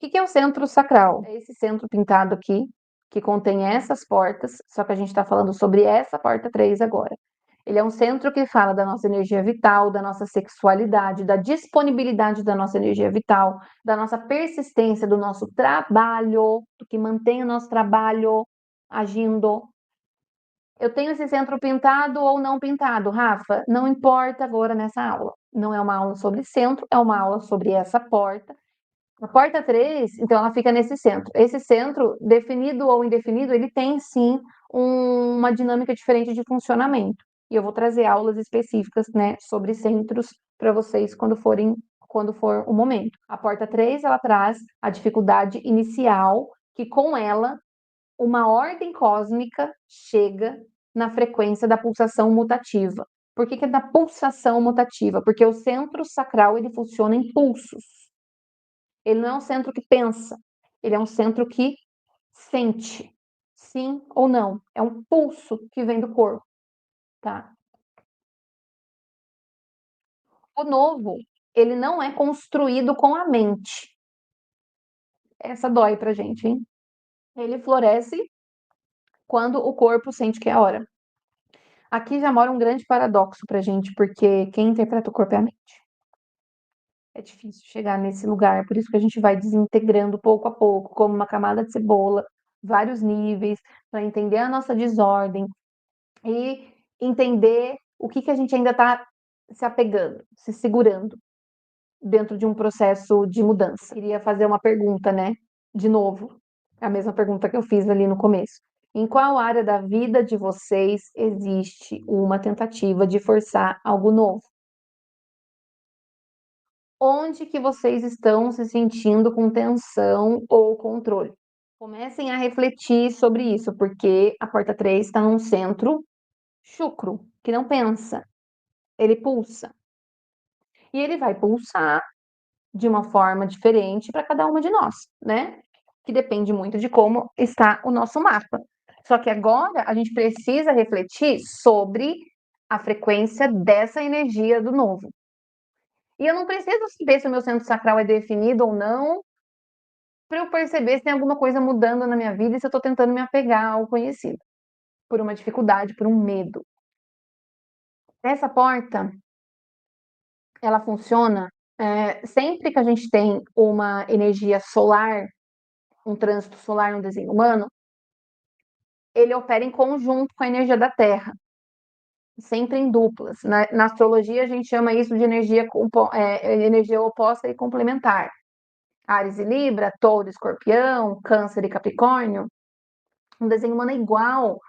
Que é o centro sacral? É esse centro pintado aqui, que contém essas portas, só que a gente está falando sobre essa porta 3 agora. Ele é um centro que fala da nossa energia vital, da nossa sexualidade, da disponibilidade da nossa energia vital, da nossa persistência, do nosso trabalho, do que mantém o nosso trabalho agindo. Eu tenho esse centro pintado ou não pintado, Rafa? Não importa agora nessa aula. Não é uma aula sobre centro, é uma aula sobre essa porta. A porta 3, então, ela fica nesse centro. Esse centro, definido ou indefinido, ele tem sim uma dinâmica diferente de funcionamento. E eu vou trazer aulas específicas, né, sobre centros para vocês quando for o momento. A porta 3, ela traz a dificuldade inicial, que com ela uma ordem cósmica chega na frequência da pulsação mutativa. Por que é da pulsação mutativa? Porque o centro sacral ele funciona em pulsos. Ele não é um centro que pensa, ele é um centro que sente, sim ou não. É um pulso que vem do corpo, tá? O novo, ele não é construído com a mente. Essa dói pra gente, hein? Ele floresce quando o corpo sente que é a hora. Aqui já mora um grande paradoxo pra gente, porque quem interpreta o corpo é a mente. É difícil chegar nesse lugar, por isso que a gente vai desintegrando pouco a pouco, como uma camada de cebola, vários níveis, para entender a nossa desordem e entender o que a gente ainda está se apegando, se segurando dentro de um processo de mudança. Queria fazer uma pergunta, né? De novo, a mesma pergunta que eu fiz ali no começo. Em qual área da vida de vocês existe uma tentativa de forçar algo novo? Onde que vocês estão se sentindo com tensão ou controle? Comecem a refletir sobre isso, porque a porta 3 está num centro chucro, que não pensa, ele pulsa. E ele vai pulsar de uma forma diferente para cada uma de nós, né? Que depende muito de como está o nosso mapa. Só que agora a gente precisa refletir sobre a frequência dessa energia do novo. E eu não preciso saber se o meu centro sacral é definido ou não, para eu perceber se tem alguma coisa mudando na minha vida e se eu estou tentando me apegar ao conhecido, por uma dificuldade, por um medo. Essa porta, ela funciona sempre que a gente tem uma energia solar, um trânsito solar no desenho humano, ele opera em conjunto com a energia da Terra, sempre em duplas. Na astrologia, a gente chama isso de energia oposta e complementar. Áries e Libra, Touro e Escorpião, Câncer e Capricórnio. Um desenho humano é igual,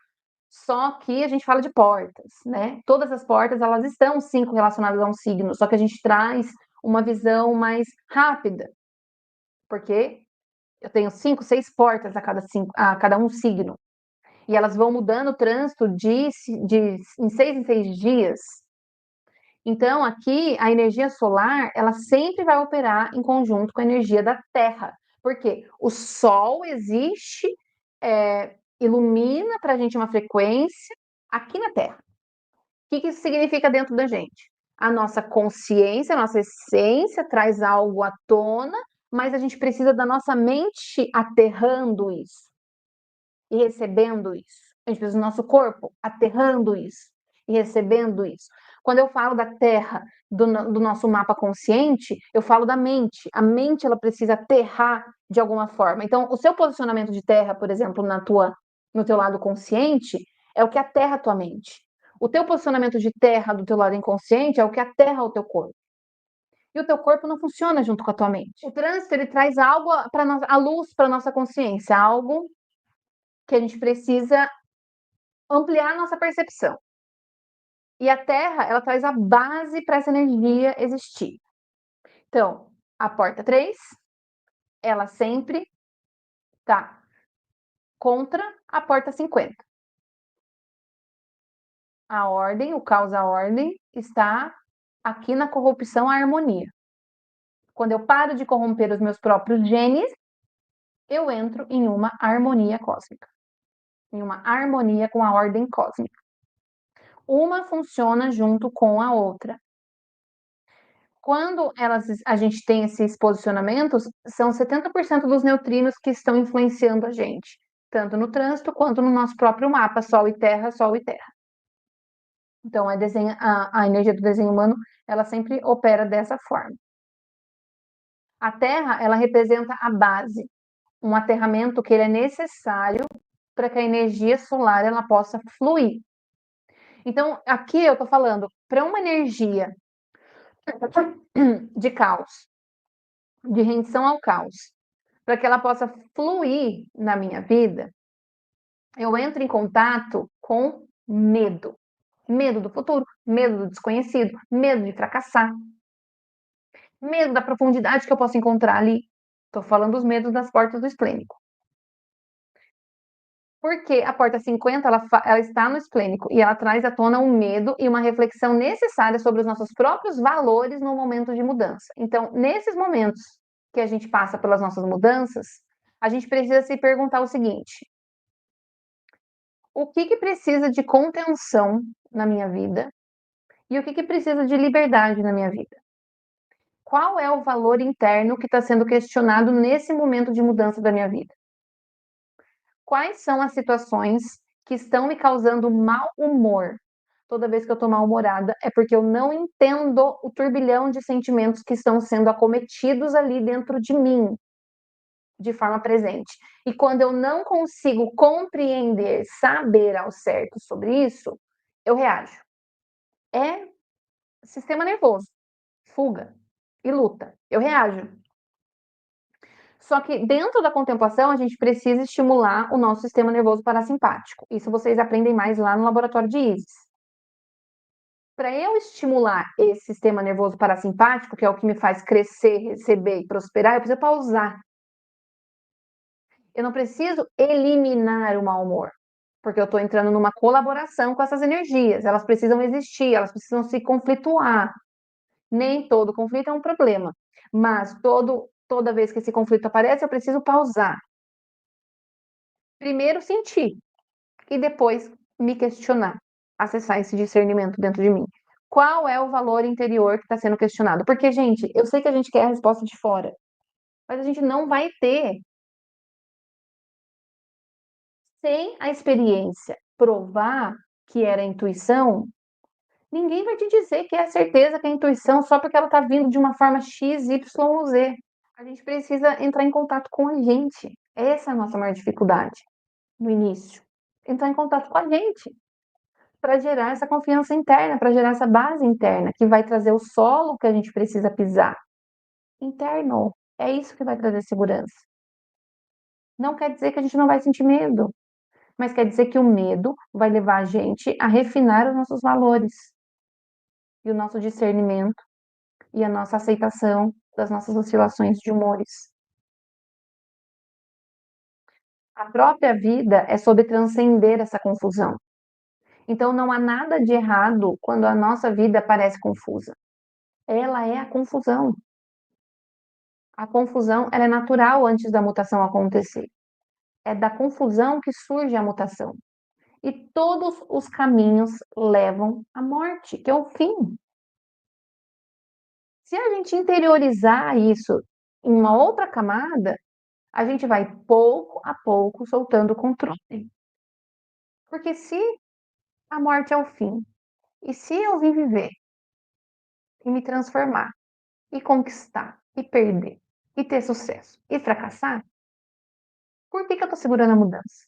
só que a gente fala de portas, né? Todas as portas, elas estão, sim, relacionadas a um signo, só que a gente traz uma visão mais rápida, porque eu tenho 5, 6 portas a cada um signo. E elas vão mudando o trânsito em 6 dias. Então, aqui, a energia solar, ela sempre vai operar em conjunto com a energia da Terra. Por quê? O Sol existe, ilumina para a gente uma frequência aqui na Terra. O que isso significa dentro da gente? A nossa consciência, a nossa essência traz algo à tona, mas a gente precisa da nossa mente aterrando isso e recebendo isso. A gente precisa do nosso corpo aterrando isso e recebendo isso. Quando eu falo da terra, do nosso mapa consciente, eu falo da mente. A mente, ela precisa aterrar de alguma forma. Então, o seu posicionamento de terra, por exemplo, no teu lado consciente, é o que aterra a tua mente. O teu posicionamento de terra do teu lado inconsciente é o que aterra o teu corpo. E o teu corpo não funciona junto com a tua mente. O trânsito, ele traz algo para a luz para nossa consciência, algo que a gente precisa ampliar a nossa percepção. E a Terra, ela traz a base para essa energia existir. Então, a porta 3, ela sempre está contra a porta 50. A ordem, o caos à ordem, está aqui na corrupção à harmonia. Quando eu paro de corromper os meus próprios genes, eu entro em uma harmonia cósmica, em uma harmonia com a ordem cósmica. Uma funciona junto com a outra. Quando a gente tem esses posicionamentos, são 70% dos neutrinos que estão influenciando a gente, tanto no trânsito quanto no nosso próprio mapa, Sol e Terra, Sol e Terra. Então, a energia do desenho humano, ela sempre opera dessa forma. A Terra, ela representa a base, um aterramento que ele é necessário para que a energia solar ela possa fluir. Então, aqui eu estou falando, para uma energia de caos, de rendição ao caos, para que ela possa fluir na minha vida, eu entro em contato com medo. Medo do futuro, medo do desconhecido, medo de fracassar, medo da profundidade que eu posso encontrar ali. Estou falando dos medos das portas do esplênico. Porque a porta 50, ela está no esplênico e ela traz à tona um medo e uma reflexão necessária sobre os nossos próprios valores no momento de mudança. Então, nesses momentos que a gente passa pelas nossas mudanças, a gente precisa se perguntar o seguinte: o que precisa de contenção na minha vida e o que precisa de liberdade na minha vida? Qual é o valor interno que está sendo questionado nesse momento de mudança da minha vida? Quais são as situações que estão me causando mau humor? Toda vez que eu estou mal-humorada, é porque eu não entendo o turbilhão de sentimentos que estão sendo acometidos ali dentro de mim, de forma presente. E quando eu não consigo compreender, saber ao certo sobre isso, eu reajo. É sistema nervoso, fuga e luta. Eu reajo. Só que dentro da contemplação, a gente precisa estimular o nosso sistema nervoso parasimpático. Isso vocês aprendem mais lá no laboratório de Isis. Para eu estimular esse sistema nervoso parasimpático, que é o que me faz crescer, receber e prosperar, eu preciso pausar. Eu não preciso eliminar o mau humor, porque eu estou entrando numa colaboração com essas energias. Elas precisam existir, elas precisam se conflituar. Nem todo conflito é um problema, mas toda vez que esse conflito aparece, eu preciso pausar. Primeiro sentir e depois me questionar, acessar esse discernimento dentro de mim. Qual é o valor interior que está sendo questionado? Porque, gente, eu sei que a gente quer a resposta de fora, mas a gente não vai ter sem a experiência provar que era intuição. Ninguém vai te dizer que é certeza que é intuição só porque ela está vindo de uma forma X, Y ou Z. A gente precisa entrar em contato com a gente. Essa é a nossa maior dificuldade no início. Entrar em contato com a gente para gerar essa confiança interna, para gerar essa base interna que vai trazer o solo que a gente precisa pisar. Interno. É isso que vai trazer segurança. Não quer dizer que a gente não vai sentir medo, mas quer dizer que o medo vai levar a gente a refinar os nossos valores e o nosso discernimento e a nossa aceitação das nossas oscilações de humores. A própria vida é sobre transcender essa confusão. Então não há nada de errado quando a nossa vida parece confusa. Ela é a confusão. A confusão ela é natural antes da mutação acontecer. É da confusão que surge a mutação. E todos os caminhos levam à morte, que é o fim. Se a gente interiorizar isso em uma outra camada, a gente vai pouco a pouco soltando o controle. Porque se a morte é o fim, e se eu vim viver e me transformar, e conquistar, e perder, e ter sucesso, e fracassar, por que eu estou segurando a mudança?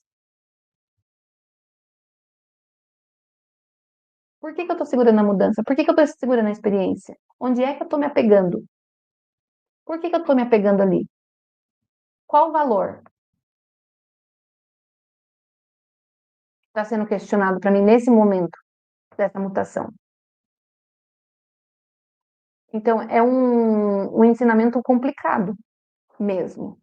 Por que eu estou segurando a mudança? Por que eu estou segurando a experiência? Onde é que eu estou me apegando? Por que eu estou me apegando ali? Qual o valor está sendo questionado para mim nesse momento dessa mutação? Então, é um ensinamento complicado mesmo.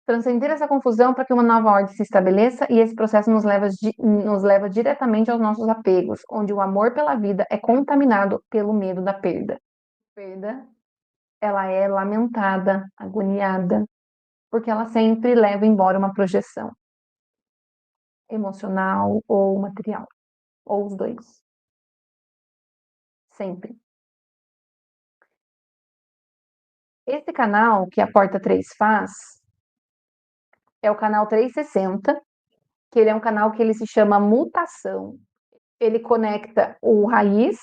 Transcender essa confusão para que uma nova ordem se estabeleça e esse processo nos leva diretamente aos nossos apegos, onde o amor pela vida é contaminado pelo medo da perda. Perda, ela é lamentada, agoniada, porque ela sempre leva embora uma projeção emocional ou material, ou os dois. Sempre. Esse canal que a porta 3 faz é o canal 360, que ele é um canal que ele se chama mutação. Ele conecta o raiz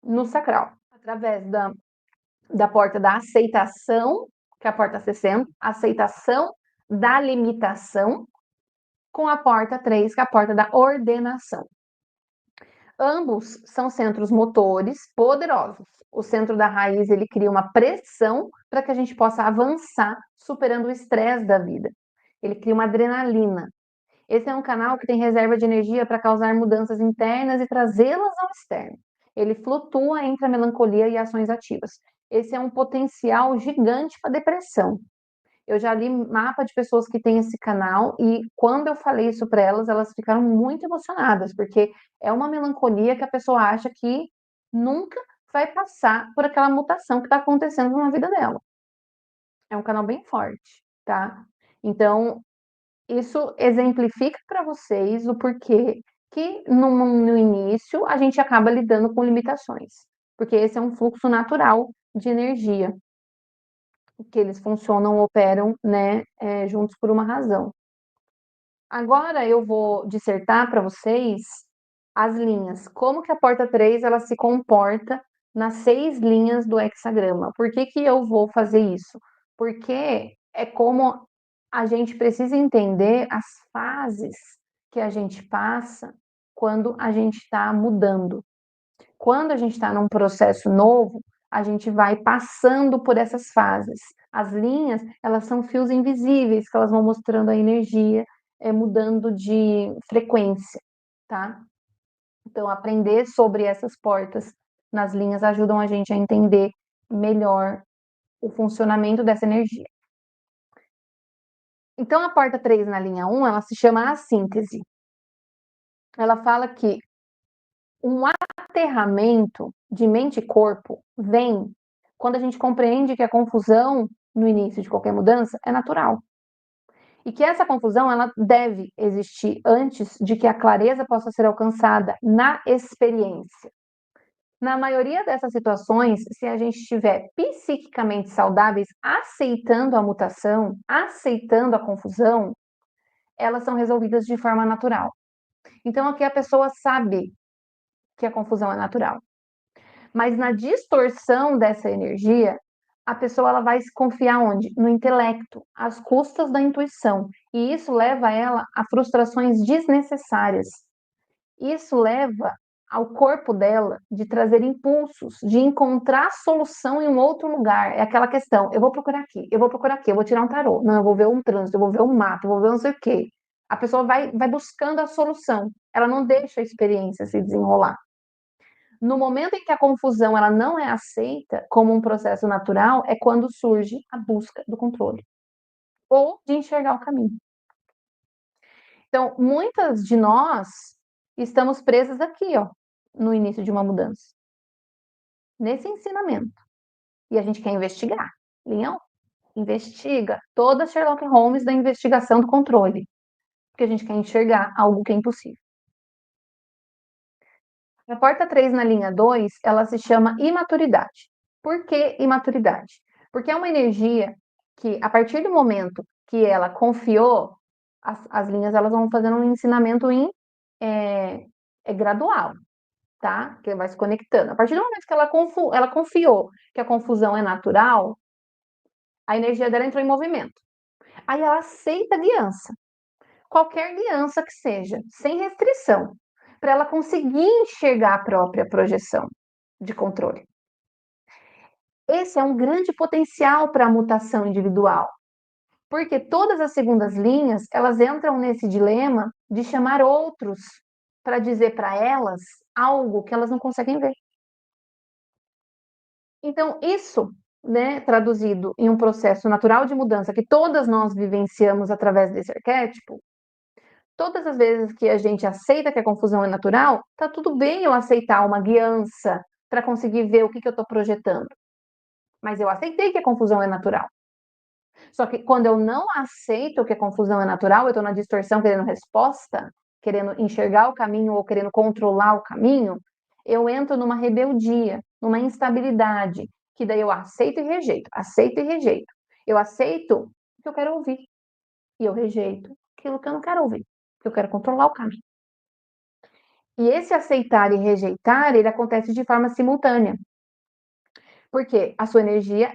no sacral, através da porta da aceitação, que é a porta 60, aceitação da limitação, com a porta 3, que é a porta da ordenação. Ambos são centros motores poderosos. O centro da raiz, ele cria uma pressão para que a gente possa avançar, superando o estresse da vida. Ele cria uma adrenalina. Esse é um canal que tem reserva de energia para causar mudanças internas e trazê-las ao externo. Ele flutua entre a melancolia e ações ativas. Esse é um potencial gigante para depressão. Eu já li mapa de pessoas que têm esse canal e quando eu falei isso para elas, elas ficaram muito emocionadas, porque é uma melancolia que a pessoa acha que nunca vai passar por aquela mutação que está acontecendo na vida dela. É um canal bem forte, tá? Então, isso exemplifica para vocês o porquê que no início a gente acaba lidando com limitações, porque esse é um fluxo natural de energia, que eles funcionam, operam, né, juntos por uma razão. Agora eu vou dissertar para vocês as linhas, como que a porta 3 ela se comporta nas 6 linhas do hexagrama. Por que que eu vou fazer isso? Porque é como a gente precisa entender as fases que a gente passa quando a gente está mudando. Quando a gente está num processo novo, a gente vai passando por essas fases. As linhas, elas são fios invisíveis, que elas vão mostrando a energia, mudando de frequência, tá? Então, aprender sobre essas portas nas linhas ajudam a gente a entender melhor o funcionamento dessa energia. Então, a porta 3 na linha 1, ela se chama a síntese. Ela fala que um aterramento de mente e corpo vem quando a gente compreende que a confusão no início de qualquer mudança é natural. E que essa confusão ela deve existir antes de que a clareza possa ser alcançada na experiência. Na maioria dessas situações, se a gente estiver psiquicamente saudáveis, aceitando a mutação, aceitando a confusão, elas são resolvidas de forma natural. Então aqui a pessoa sabe que a confusão é natural. Mas na distorção dessa energia, a pessoa ela vai se confiar onde? No intelecto, às custas da intuição. E isso leva ela a frustrações desnecessárias. Isso leva ao corpo dela de trazer impulsos, de encontrar solução em um outro lugar. É aquela questão, eu vou procurar aqui, eu vou procurar aqui, eu vou tirar um tarô, não, eu vou ver um trânsito, eu vou ver um mato, eu vou ver não sei o quê. A pessoa vai buscando a solução, ela não deixa a experiência se desenrolar. No momento em que a confusão ela não é aceita como um processo natural, é quando surge a busca do controle ou de enxergar o caminho. Então, muitas de nós estamos presas aqui, ó, no início de uma mudança, nesse ensinamento. E a gente quer investigar. Linhão, investiga toda Sherlock Holmes da investigação do controle, porque a gente quer enxergar algo que é impossível. A porta 3 na linha 2, ela se chama imaturidade. Por que imaturidade? Porque é uma energia que, a partir do momento que ela confiou, as linhas elas vão fazendo um ensinamento gradual, tá? Que vai se conectando. A partir do momento que ela confiou que a confusão é natural, a energia dela entrou em movimento. Aí ela aceita a guiança, qualquer guiança que seja, sem restrição, para ela conseguir enxergar a própria projeção de controle. Esse é um grande potencial para a mutação individual, porque todas as segundas linhas, elas entram nesse dilema de chamar outros para dizer para elas algo que elas não conseguem ver. Então, isso, né, traduzido em um processo natural de mudança que todas nós vivenciamos através desse arquétipo, todas as vezes que a gente aceita que a confusão é natural, tá tudo bem eu aceitar uma guiança para conseguir ver o que eu estou projetando. Mas eu aceitei que a confusão é natural. Só que quando eu não aceito que a confusão é natural, eu estou na distorção querendo resposta, querendo enxergar o caminho ou querendo controlar o caminho, eu entro numa rebeldia, numa instabilidade, que daí eu aceito e rejeito, aceito e rejeito. Eu aceito o que eu quero ouvir e eu rejeito aquilo que eu não quero ouvir, que eu quero controlar o caminho. E esse aceitar e rejeitar, ele acontece de forma simultânea. Porque a sua energia,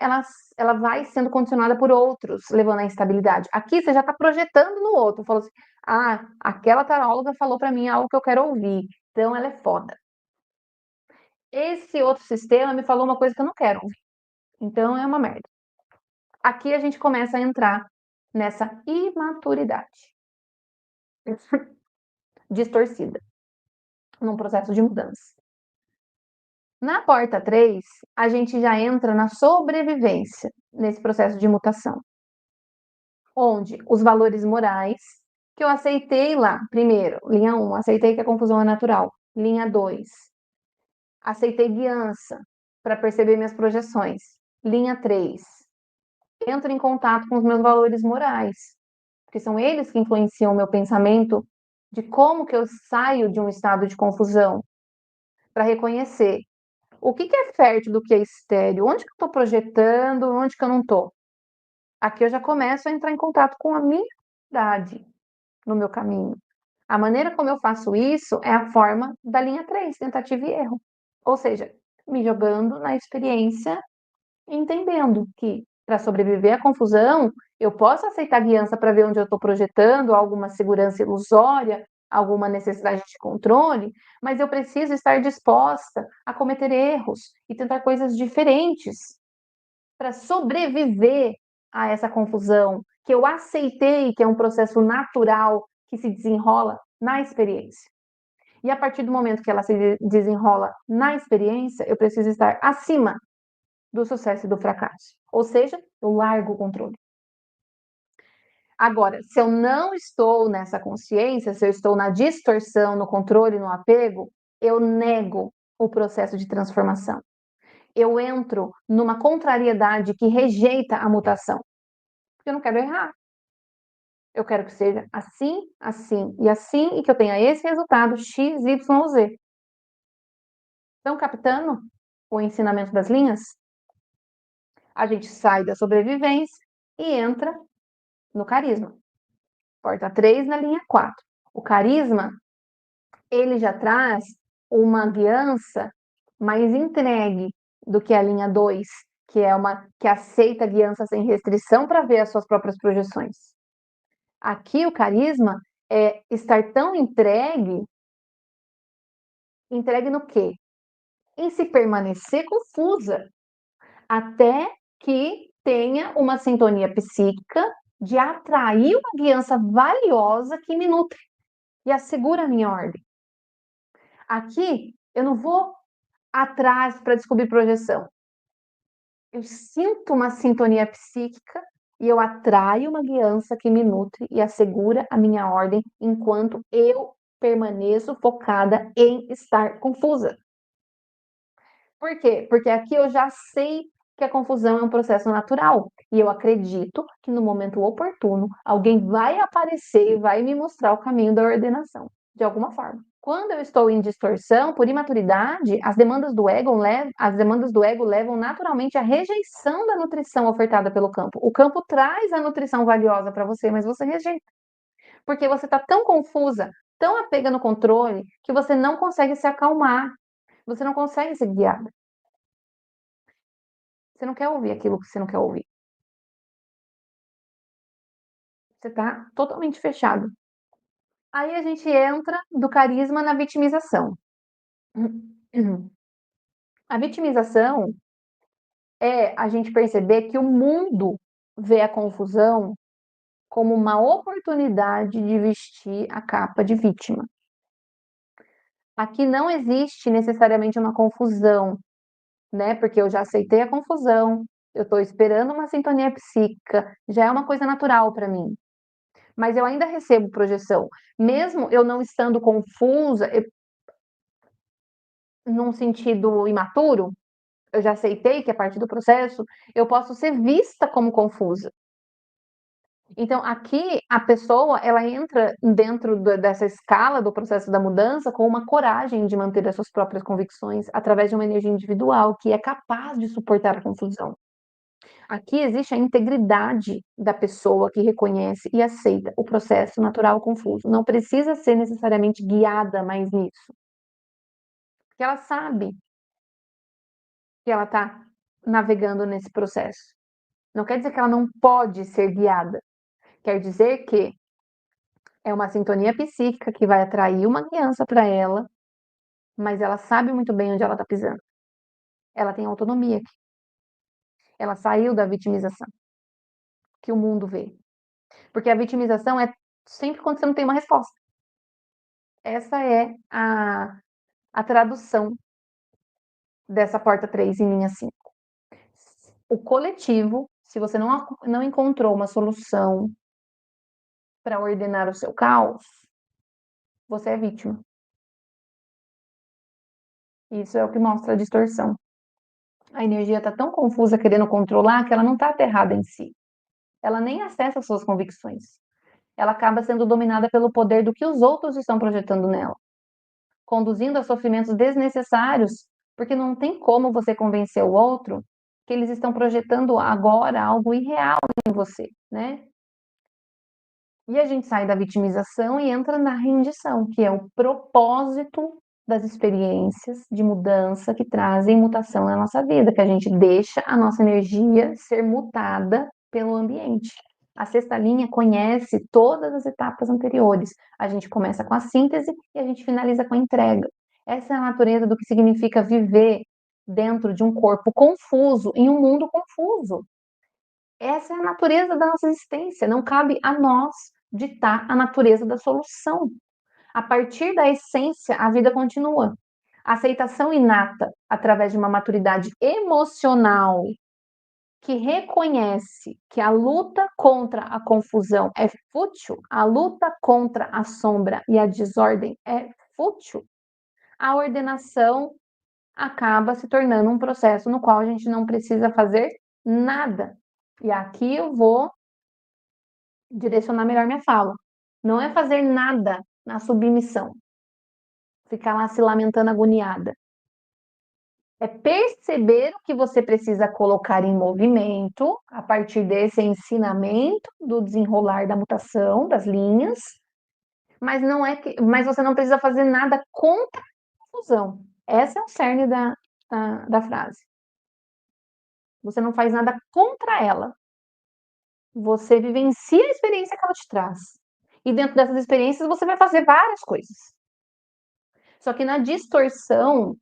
ela vai sendo condicionada por outros, levando à instabilidade. Aqui você já está projetando no outro, falou assim, ah, aquela taróloga falou para mim algo que eu quero ouvir, então ela é foda. Esse outro sistema me falou uma coisa que eu não quero ouvir, então é uma merda. Aqui a gente começa a entrar nessa imaturidade distorcida, num processo de mudança. Na porta 3, a gente já entra na sobrevivência nesse processo de mutação, onde os valores morais que eu aceitei lá, primeiro, linha 1, aceitei que a confusão é natural. Linha 2, aceitei guiança para perceber minhas projeções. Linha 3, entro em contato com os meus valores morais, porque são eles que influenciam o meu pensamento de como que eu saio de um estado de confusão, para reconhecer o que é fértil do que é estéril, onde que eu estou projetando, onde que eu não estou. Aqui eu já começo a entrar em contato com a minha idade no meu caminho. A maneira como eu faço isso é a forma da linha 3, tentativa e erro. Ou seja, me jogando na experiência, entendendo que para sobreviver à confusão, eu posso aceitar a guiança para ver onde eu estou projetando alguma segurança ilusória, alguma necessidade de controle, mas eu preciso estar disposta a cometer erros e tentar coisas diferentes para sobreviver a essa confusão que eu aceitei que é um processo natural que se desenrola na experiência. E a partir do momento que ela se desenrola na experiência, eu preciso estar acima do sucesso e do fracasso. Ou seja, eu largo o controle. Agora, se eu não estou nessa consciência, se eu estou na distorção, no controle, no apego, eu nego o processo de transformação. Eu entro numa contrariedade que rejeita a mutação. Porque eu não quero errar. Eu quero que seja assim, assim e assim, e que eu tenha esse resultado X, Y ou Z. Estão captando o ensinamento das linhas? A gente sai da sobrevivência e entra no carisma. Porta 3 na linha 4. O carisma, ele já traz uma guiança mais entregue do que a linha 2, que é uma que aceita a guiança sem restrição para ver as suas próprias projeções. Aqui o carisma é estar tão entregue no quê? Em se permanecer confusa, até que tenha uma sintonia psíquica de atrair uma guiança valiosa que me nutre e assegura a minha ordem. Aqui eu não vou atrás para descobrir projeção. Eu sinto uma sintonia psíquica e eu atraio uma guiança que me nutre e assegura a minha ordem enquanto eu permaneço focada em estar confusa. Por quê? Porque aqui eu já sei que a confusão é um processo natural e eu acredito que no momento oportuno alguém vai aparecer e vai me mostrar o caminho da ordenação, de alguma forma. Quando eu estou em distorção, por imaturidade, as demandas do ego levam naturalmente à rejeição da nutrição ofertada pelo campo. O campo traz a nutrição valiosa para você, mas você rejeita. Porque você está tão confusa, tão apega no controle, que você não consegue se acalmar. Você não consegue ser guiada. Você não quer ouvir aquilo que você não quer ouvir. Você está totalmente fechado. Aí a gente entra do carisma na vitimização. A vitimização é a gente perceber que o mundo vê a confusão como uma oportunidade de vestir a capa de vítima. Aqui não existe necessariamente uma confusão, né? Porque eu já aceitei a confusão, eu estou esperando uma sintonia psíquica, já é uma coisa natural para mim. Mas eu ainda recebo projeção. Mesmo eu não estando confusa, num sentido imaturo, eu já aceitei que a partir do processo eu posso ser vista como confusa. Então, aqui, a pessoa, ela entra dentro dessa escala do processo da mudança com uma coragem de manter as suas próprias convicções através de uma energia individual que é capaz de suportar a confusão. Aqui existe a integridade da pessoa que reconhece e aceita o processo natural confuso. Não precisa ser necessariamente guiada mais nisso, porque ela sabe que ela está navegando nesse processo. Não quer dizer que ela não pode ser guiada, quer dizer que é uma sintonia psíquica que vai atrair uma criança para ela, mas ela sabe muito bem onde ela está pisando. Ela tem autonomia aqui. Ela saiu da vitimização que o mundo vê. Porque a vitimização é sempre quando você não tem uma resposta. Essa é a tradução dessa porta 3 em linha 5. O coletivo, se você não encontrou uma solução para ordenar o seu caos, você é vítima. Isso é o que mostra a distorção. A energia está tão confusa querendo controlar que ela não está aterrada em si. Ela nem acessa as suas convicções. Ela acaba sendo dominada pelo poder do que os outros estão projetando nela, conduzindo a sofrimentos desnecessários, porque não tem como você convencer o outro que eles estão projetando agora algo irreal em você, né? E a gente sai da vitimização e entra na rendição, que é o propósito das experiências de mudança que trazem mutação na nossa vida, que a gente deixa a nossa energia ser mutada pelo ambiente. A sexta linha conhece todas as etapas anteriores. A gente começa com a síntese e a gente finaliza com a entrega. Essa é a natureza do que significa viver dentro de um corpo confuso, em um mundo confuso. Essa é a natureza da nossa existência, não cabe a nós ditar a natureza da solução. A partir da essência, a vida continua. A aceitação inata, através de uma maturidade emocional, que reconhece que a luta contra a confusão é fútil, a luta contra a sombra e a desordem é fútil, a ordenação acaba se tornando um processo no qual a gente não precisa fazer nada. E aqui eu vou direcionar melhor minha fala. Não é fazer nada na submissão, ficar lá se lamentando agoniada. É perceber o que você precisa colocar em movimento a partir desse ensinamento do desenrolar da mutação, das linhas, mas você não precisa fazer nada contra a confusão. Essa é o cerne da frase. Você não faz nada contra ela. Você vivencia a experiência que ela te traz. E dentro dessas experiências você vai fazer várias coisas. Só que na distorção,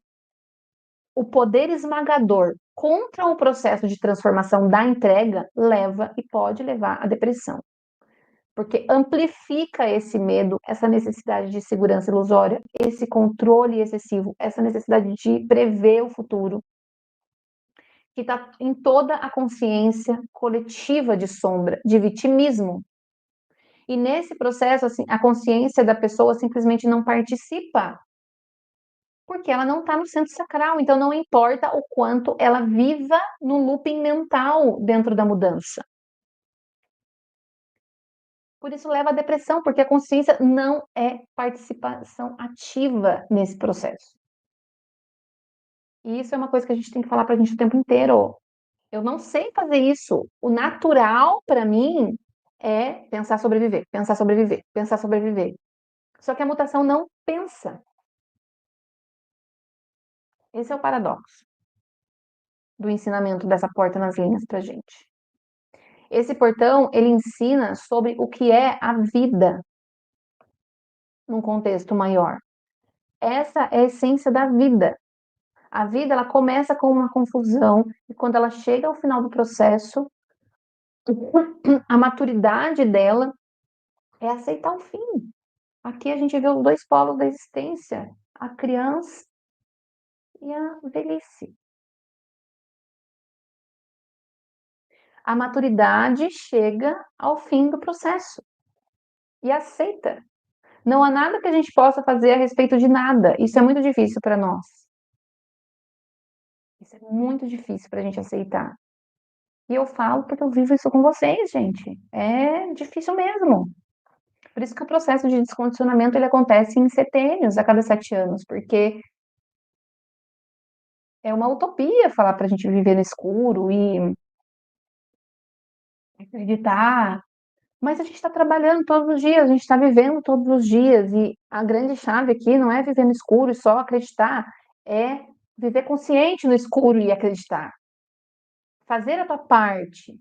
o poder esmagador contra o processo de transformação da entrega leva e pode levar à depressão. Porque amplifica esse medo, essa necessidade de segurança ilusória, esse controle excessivo, essa necessidade de prever o futuro, que está em toda a consciência coletiva de sombra, de vitimismo. E nesse processo, assim, a consciência da pessoa simplesmente não participa, porque ela não está no centro sacral, então não importa o quanto ela viva no looping mental dentro da mudança. Por isso leva à depressão, porque a consciência não é participação ativa nesse processo. E isso é uma coisa que a gente tem que falar para a gente o tempo inteiro. Eu não sei fazer isso. O natural para mim é pensar sobreviver, pensar sobreviver, pensar sobreviver. Só que a mutação não pensa. Esse é o paradoxo do ensinamento dessa porta nas linhas para gente. Esse portão, ele ensina sobre o que é a vida num contexto maior. Essa é a essência da vida. A vida, ela começa com uma confusão e quando ela chega ao final do processo, a maturidade dela é aceitar o fim. Aqui a gente vê os dois polos da existência, a criança e a velhice. A maturidade chega ao fim do processo e aceita. Não há nada que a gente possa fazer a respeito de nada. Isso é muito difícil para nós. Isso é muito difícil para a gente aceitar. E eu falo porque eu vivo isso com vocês, gente. É difícil mesmo. Por isso que o processo de descondicionamento ele acontece em setênios, a cada 7 anos, porque é uma utopia falar para a gente viver no escuro e acreditar. Mas a gente está trabalhando todos os dias, a gente está vivendo todos os dias, e a grande chave aqui não é viver no escuro e só acreditar, é viver consciente no escuro e acreditar. Fazer a tua parte,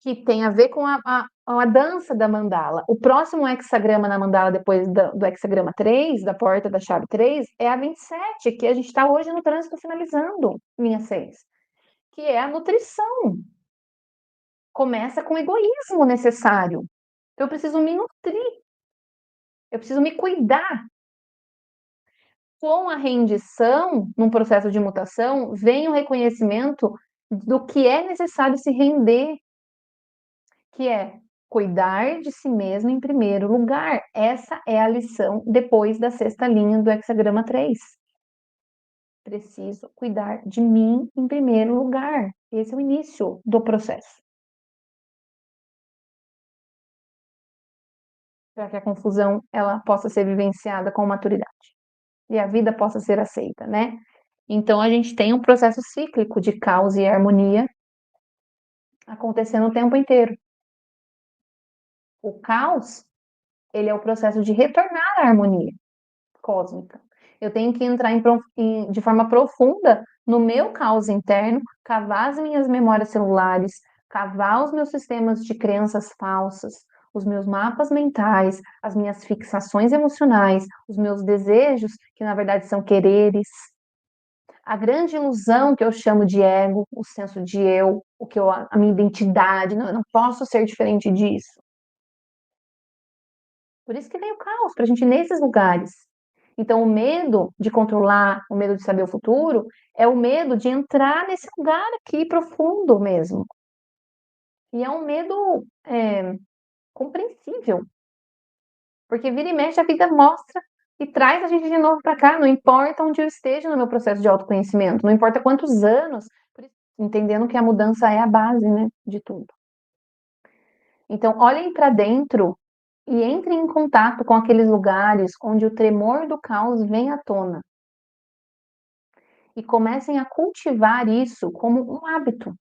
que tem a ver com a dança da mandala. O próximo hexagrama na mandala, depois do hexagrama 3, da porta da chave 3, é a 27, que a gente está hoje no trânsito finalizando, linha 6, que é a nutrição. Começa com o egoísmo necessário. Eu preciso me nutrir, eu preciso me cuidar. Com a rendição, num processo de mutação, vem o reconhecimento do que é necessário se render, que é cuidar de si mesmo em primeiro lugar. Essa é a lição depois da sexta linha do hexagrama 3. Preciso cuidar de mim em primeiro lugar. Esse é o início do processo. Para que a confusão ela possa ser vivenciada com maturidade e a vida possa ser aceita, né? Então a gente tem um processo cíclico de caos e harmonia acontecendo o tempo inteiro. O caos, ele é o processo de retornar à harmonia cósmica. Eu tenho que entrar de forma profunda no meu caos interno, cavar as minhas memórias celulares, cavar os meus sistemas de crenças falsas, os meus mapas mentais, as minhas fixações emocionais, os meus desejos, que na verdade são quereres, a grande ilusão que eu chamo de ego, o senso de eu, a minha identidade, não, eu não posso ser diferente disso. Por isso que vem o caos, para a gente ir nesses lugares. Então, o medo de controlar, o medo de saber o futuro, é o medo de entrar nesse lugar aqui profundo mesmo. E é um medo compreensível, porque vira e mexe a vida mostra e traz a gente de novo para cá, não importa onde eu esteja no meu processo de autoconhecimento, não importa quantos anos, entendendo que a mudança é a base, né, de tudo. Então, olhem para dentro e entrem em contato com aqueles lugares onde o tremor do caos vem à tona. E comecem a cultivar isso como um hábito.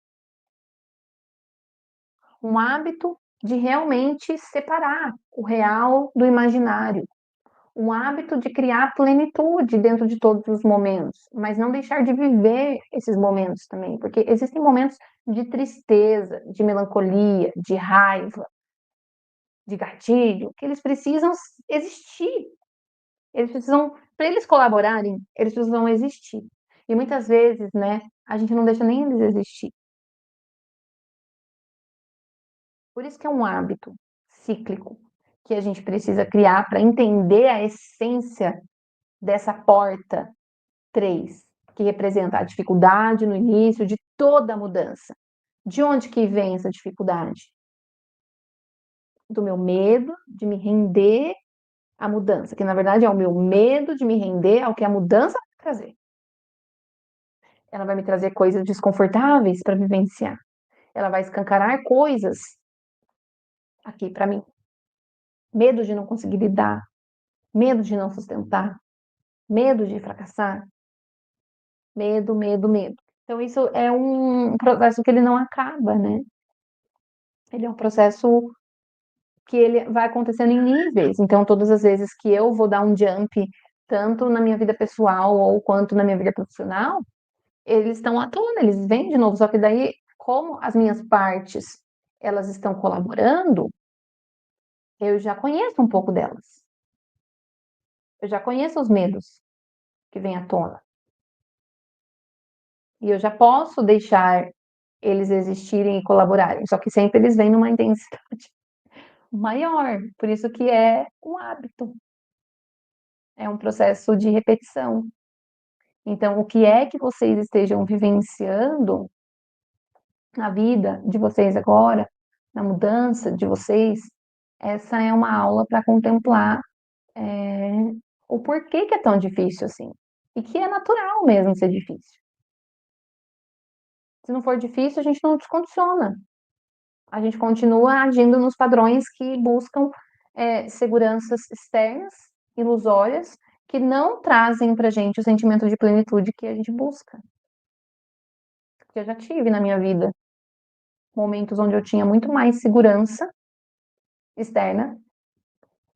Um hábito de realmente separar o real do imaginário. Um hábito de criar plenitude dentro de todos os momentos, mas não deixar de viver esses momentos também, porque existem momentos de tristeza, de melancolia, de raiva, de gatilho, que eles precisam existir. Eles precisam, para eles colaborarem, eles precisam existir. E muitas vezes, né, a gente não deixa nem eles existir. Por isso que é um hábito cíclico que a gente precisa criar para entender a essência dessa porta 3, que representa a dificuldade no início de toda a mudança. De onde que vem essa dificuldade? Do meu medo de me render à mudança, que na verdade é o meu medo de me render ao que a mudança vai trazer. Ela vai me trazer coisas desconfortáveis para vivenciar. Ela vai escancarar coisas aqui para mim. Medo de não conseguir lidar, medo de não sustentar, medo de fracassar, medo, medo, medo. Então isso é um processo que ele não acaba, né? Ele é um processo que ele vai acontecendo em níveis. Então todas as vezes que eu vou dar um jump, tanto na minha vida pessoal ou quanto na minha vida profissional, eles estão à tona, eles vêm de novo, só que daí, como as minhas partes, elas estão colaborando, eu já conheço um pouco delas. Eu já conheço os medos que vêm à tona. E eu já posso deixar eles existirem e colaborarem, só que sempre eles vêm numa intensidade maior, por isso que é um hábito, é um processo de repetição. Então, o que é que vocês estejam vivenciando na vida de vocês agora, na mudança de vocês, essa é uma aula para contemplar o porquê que é tão difícil assim. E que é natural mesmo ser difícil. Se não for difícil, a gente não descondiciona. A gente continua agindo nos padrões que buscam seguranças externas, ilusórias, que não trazem pra gente o sentimento de plenitude que a gente busca. Porque eu já tive na minha vida momentos onde eu tinha muito mais segurança externa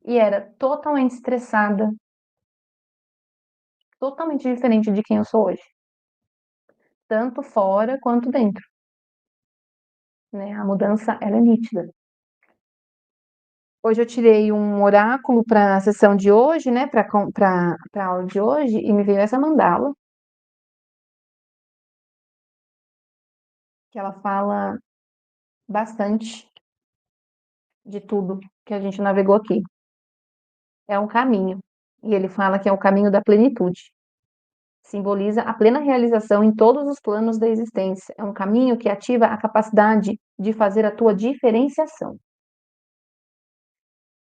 e era totalmente estressada, totalmente diferente de quem eu sou hoje, tanto fora quanto dentro, né? A mudança, ela é nítida. Hoje eu tirei um oráculo para a sessão de hoje, né, para a aula de hoje, e me veio essa mandala, que ela fala bastante de tudo que a gente navegou aqui. É um caminho, e ele fala que é o caminho da plenitude. Simboliza a plena realização em todos os planos da existência. É um caminho que ativa a capacidade de fazer a tua diferenciação.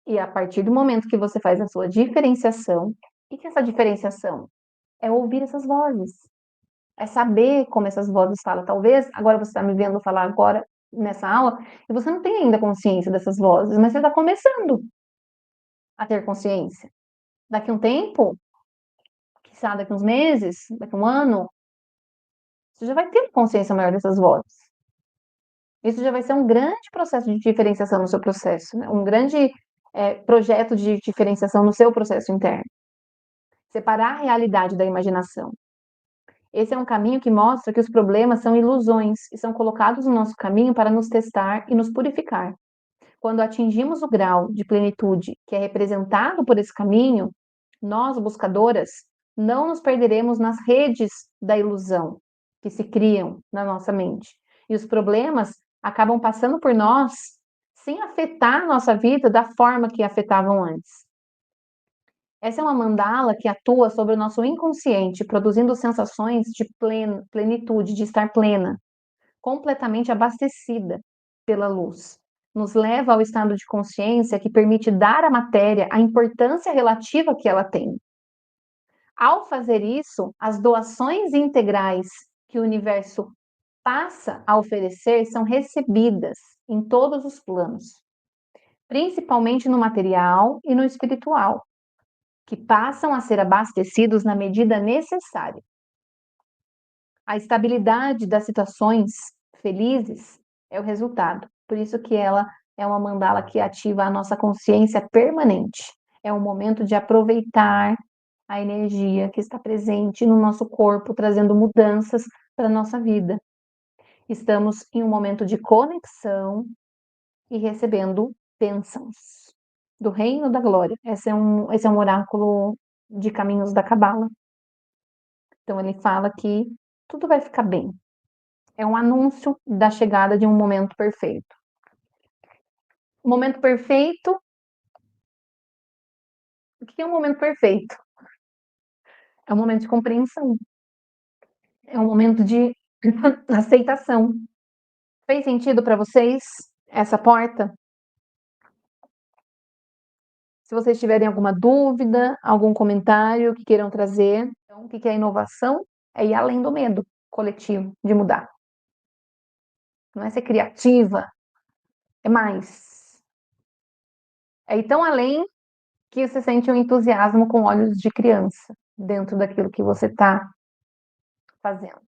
E a partir do momento que você faz a sua diferenciação, o que é essa diferenciação? É ouvir essas vozes, é saber como essas vozes falam. Talvez agora você está me vendo falar agora nessa aula e você não tem ainda consciência dessas vozes, mas você está começando a ter consciência. Daqui a um tempo, quiçá daqui a uns meses, daqui a um ano, você já vai ter consciência maior dessas vozes. Isso já vai ser um grande processo de diferenciação no seu processo, né? Um grande projeto de diferenciação no seu processo interno. Separar a realidade da imaginação. Esse é um caminho que mostra que os problemas são ilusões e são colocados no nosso caminho para nos testar e nos purificar. Quando atingimos o grau de plenitude que é representado por esse caminho, nós, buscadoras, não nos perderemos nas redes da ilusão que se criam na nossa mente. E os problemas acabam passando por nós sem afetar nossa vida da forma que afetavam antes. Essa é uma mandala que atua sobre o nosso inconsciente, produzindo sensações de plenitude, de estar plena, completamente abastecida pela luz. Nos leva ao estado de consciência que permite dar à matéria a importância relativa que ela tem. Ao fazer isso, as doações integrais que o universo passa a oferecer são recebidas em todos os planos, principalmente no material e no espiritual, que passam a ser abastecidos na medida necessária. A estabilidade das situações felizes é o resultado. Por isso que ela é uma mandala que ativa a nossa consciência permanente. É um momento de aproveitar a energia que está presente no nosso corpo, trazendo mudanças para a nossa vida. Estamos em um momento de conexão e recebendo bênçãos do reino da glória. Esse é um oráculo de caminhos da Cabala. Então ele fala que tudo vai ficar bem. É um anúncio da chegada de um momento perfeito. O momento perfeito. O que é um momento perfeito? É um momento de compreensão. É um momento de aceitação. Fez sentido para vocês essa porta? Se vocês tiverem alguma dúvida, algum comentário que queiram trazer, então, o que é inovação? É ir além do medo coletivo de mudar. Não é ser criativa, é mais. É ir tão além que você sente um entusiasmo com olhos de criança dentro daquilo que você está fazendo.